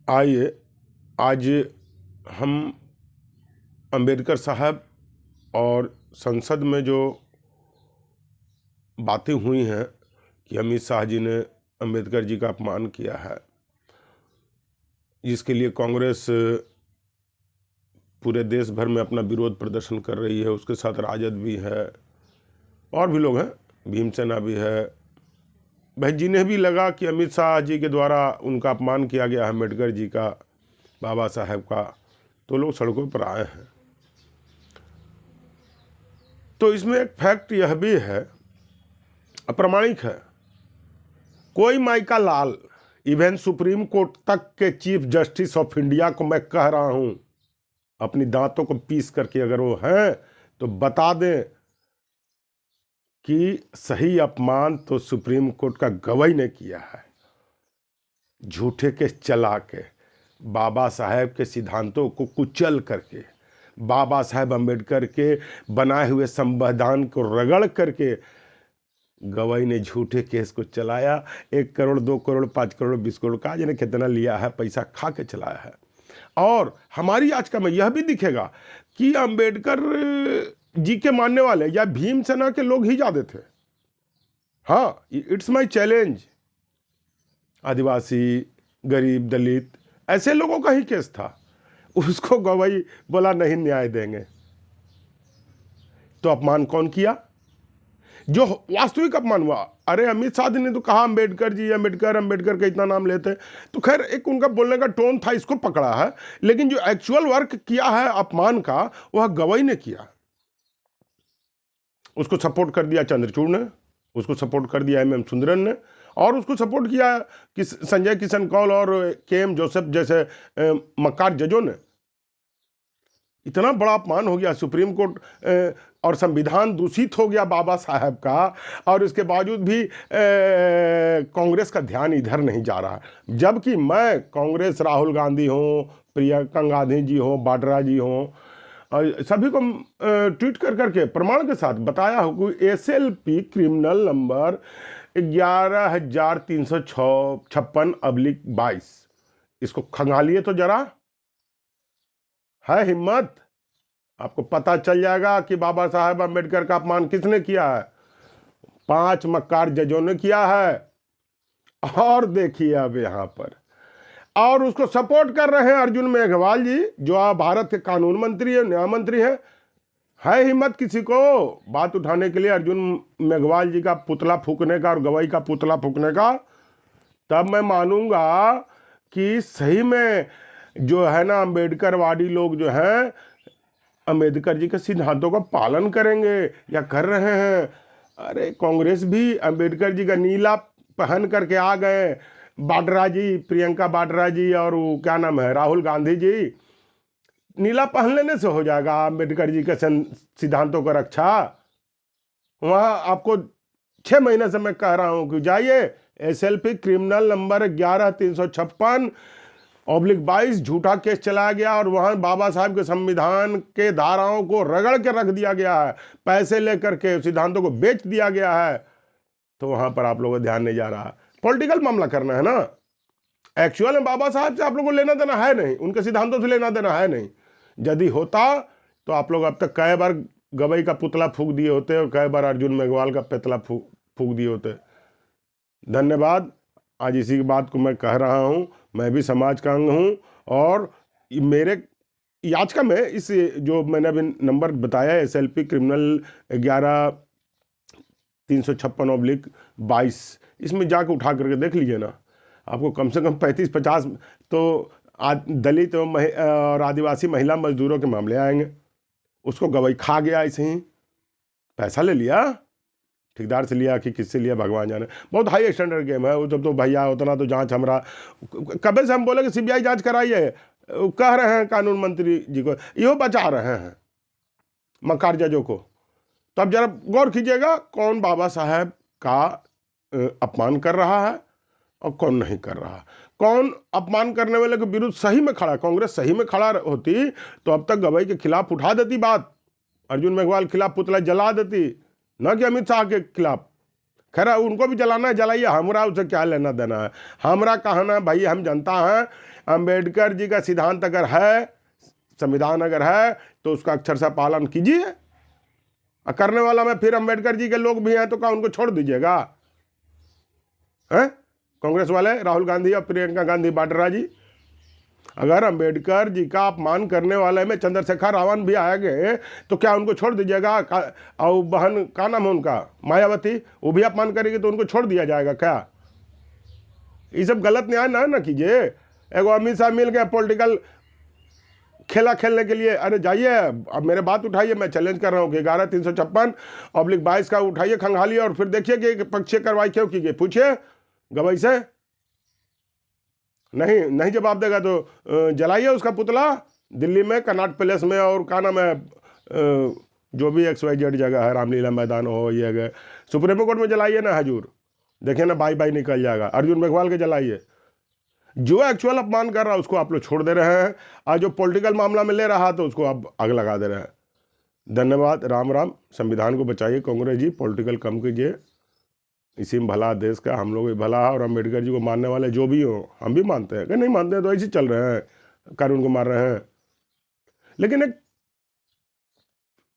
आइए आज हम अंबेडकर साहब और संसद में जो बातें हुई हैं कि अमित शाह जी ने अंबेडकर जी का अपमान किया है, जिसके लिए कांग्रेस पूरे देश भर में अपना विरोध प्रदर्शन कर रही है। उसके साथ राजद भी है और भी लोग हैं, भीमसेना भी है। भाई जिन्हें भी लगा कि अमित शाह जी के द्वारा उनका अपमान किया गया है, अम्बेडकर जी का, बाबा साहेब का, तो लोग सड़कों पर आए हैं। तो इसमें एक फैक्ट यह भी है, अप्रामाणिक है, कोई माइका लाल इवन सुप्रीम कोर्ट तक के चीफ जस्टिस ऑफ इंडिया को मैं कह रहा हूं, अपनी दांतों को पीस करके अगर वो हैं तो बता दें कि सही अपमान तो सुप्रीम कोर्ट का गवाही ने किया है। झूठे के चला के बाबा साहेब के सिद्धांतों को कुचल करके, बाबा साहेब अम्बेडकर के बनाए हुए संविधान को रगड़ करके गवाही ने झूठे केस को चलाया। 1 करोड़ 2 करोड़ 5 करोड़ 20 करोड़ का जिन्हें कितना लिया है, पैसा खा के चलाया है। और हमारी आज का में यह भी दिखेगा कि अम्बेडकर जी के मानने वाले या भीमसेना के लोग ही ज्यादा थे। हाँ, इट्स माय चैलेंज। आदिवासी, गरीब, दलित, ऐसे लोगों का ही केस था। उसको गवाही बोला नहीं न्याय देंगे। तो अपमान कौन किया? जो वास्तविक अपमान हुआ, अरे अमित शाह ने तो कहा अम्बेडकर जी, अम्बेडकर का इतना नाम लेते, तो खैर एक उनका बोलने का टोन था, इसको पकड़ा है। लेकिन जो एक्चुअल वर्क किया है अपमान का, वह गवाही ने किया। उसको सपोर्ट कर दिया चंद्रचूड़ ने, उसको सपोर्ट कर दिया MM सुंदरन ने, और उसको सपोर्ट किया कि संजय किशन कौल और KM जोसेफ जैसे मक्कार जजों ने। इतना बड़ा अपमान हो गया, सुप्रीम कोर्ट और संविधान दूषित हो गया बाबा साहब का, और इसके बावजूद भी कांग्रेस का ध्यान इधर नहीं जा रहा। जबकि मैं कांग्रेस, राहुल गांधी हो, प्रियंका गांधी जी हो, वाड्रा जी हो, सभी को ट्वीट कर करके प्रमाण के साथ बताया हो कि SLP क्रिमिनल नंबर 11,356/22, इसको खंगालिए तो जरा, है हिम्मत, आपको पता चल जाएगा कि बाबा साहेब अम्बेडकर का अपमान किसने किया है। 5 मक्कार जजों ने किया है। और देखिए अब यहां पर, और उसको सपोर्ट कर रहे हैं अर्जुन मेघवाल जी, जो आप भारत के कानून मंत्री है, न्याय मंत्री है हिम्मत किसी को बात उठाने के लिए अर्जुन मेघवाल जी का पुतला फूकने का और गवाही का पुतला फूकने का? तब मैं मानूंगा कि सही में जो है ना अम्बेडकरवादी लोग जो हैं अम्बेडकर जी के सिद्धांतों का पालन करेंगे या कर रहे हैं। अरे कांग्रेस भी अम्बेडकर जी का नीला पहन करके आ गए, वाड्रा जी, प्रियंका वाड्रा जी, और वो क्या नाम है, राहुल गांधी जी। नीला पहन लेने से हो जाएगा अम्बेडकर जी के सिद्धांतों का रक्षा? वहां आपको 6 महीने से मैं कह रहा हूं कि जाइए, SLP क्रिमिनल नंबर 11,356/22 झूठा केस चलाया गया, और वहां बाबा साहब के संविधान के धाराओं को रगड़ के रख दिया गया है, पैसे लेकर के सिद्धांतों को बेच दिया गया है। तो वहां पर आप लोगों का ध्यान नहीं जा रहा। पॉलिटिकल मामला करना है ना, एक्चुअल में बाबा साहब से आप लोगों को लेना देना है नहीं, उनके सिद्धांतों से लेना देना है नहीं। यदि होता तो आप लोग अब तक कई बार गवाही का पुतला फूंक दिए होते और कई बार अर्जुन मेघवाल का पुतला फूंक दिए होते। धन्यवाद। आज इसी की बात को मैं कह रहा हूं, मैं भी समाज का अंग हूं, और मेरे आज का मैं इस जो मैंने अभी नंबर बताया SLP क्रिमिनल 11,356/22, इसमें जाकर उठा करके देख लीजिए ना, आपको कम से कम 35-50 तो दलित और आदिवासी महिला मजदूरों के मामले आएंगे। उसको गवाही खा गया, ऐसे ही पैसा ले लिया, ठेकेदार से लिया कि किससे लिया भगवान जाने। बहुत हाई स्टैंडर्ड गेम है वो। जब तो भैया उतना तो जांच हमरा कभी से हम बोले कि CBI जांच कराइए, कह रहे हैं कानून मंत्री जी को, यो बचा रहे हैं मक्कार जजों को। तब जरा गौर कीजिएगा कौन बाबा साहेब का अपमान कर रहा है और कौन नहीं कर रहा। कौन अपमान करने वाले के विरुद्ध सही में खड़ा, कांग्रेस सही में खड़ा होती तो अब तक गवाही के खिलाफ उठा देती बात, अर्जुन मेघवाल खिलाफ पुतला जला देती, न कि अमित शाह के खिलाफ। खैर उनको भी जलाना है जलाइए, हमरा उससे क्या लेना देना है। हमरा कहना भाई, हम जनता हैं, अंबेडकर जी का सिद्धांत अगर है, संविधान अगर है, तो उसका अक्षर से पालन कीजिए। करने वाला में फिर अंबेडकर जी के लोग भी हैं तो क्या उनको छोड़ दीजिएगा? हैं कांग्रेस वाले, राहुल गांधी और प्रियंका गांधी वाड्रा जी, अगर अंबेडकर जी का अपमान करने वाले में चंद्रशेखर रावण भी आएंगे तो क्या उनको छोड़ दीजिएगा? और बहन का नाम है उनका, मायावती, वो भी अपमान करेगी तो उनको छोड़ दिया जाएगा क्या? ये सब गलत न्याय ना कीजिए। एगो अमित शाह मिल गए पॉलिटिकल खेला खेलने के लिए, अरे जाइए अब मेरे बात उठाइए, मैं चैलेंज कर रहा हूँ कि 11/356/22 का उठाइए खंगालिए और फिर देखिए कि पक्षीय कार्रवाई क्यों की गई, पूछिए गवाही से। नहीं जवाब देगा तो जलाइए उसका पुतला दिल्ली में कनॉट पैलेस में, और का नाम है जो भी XYZ जगह है, रामलीला मैदान हो, ये गए सुप्रीम कोर्ट में जलाइए ना हजूर, देखिए ना बाई बाई निकल जाएगा। अर्जुन मेघवाल के जलाइए। जो एक्चुअल अपमान कर रहा है उसको आप लोग छोड़ दे रहे हैं, और जो पॉलिटिकल मामला में ले रहा तो उसको आप आग लगा दे रहे हैं। धन्यवाद। राम राम। संविधान को बचाइए कांग्रेस जी, पॉलिटिकल कम कीजिए, इसी में भला देश का, हम लोग भी भला है। और अम्बेडकर जी को मानने वाले जो भी हो, हम भी मानते हैं, कि नहीं मानते हैं तो ऐसे चल रहे हैं, कानून को मार रहे हैं, लेकिन एक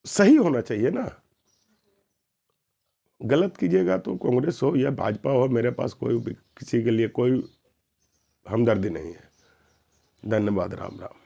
सही होना चाहिए ना। गलत कीजिएगा तो कांग्रेस हो या भाजपा हो, मेरे पास कोई किसी के लिए कोई हमदर्दी नहीं है। धन्यवाद। राम राम।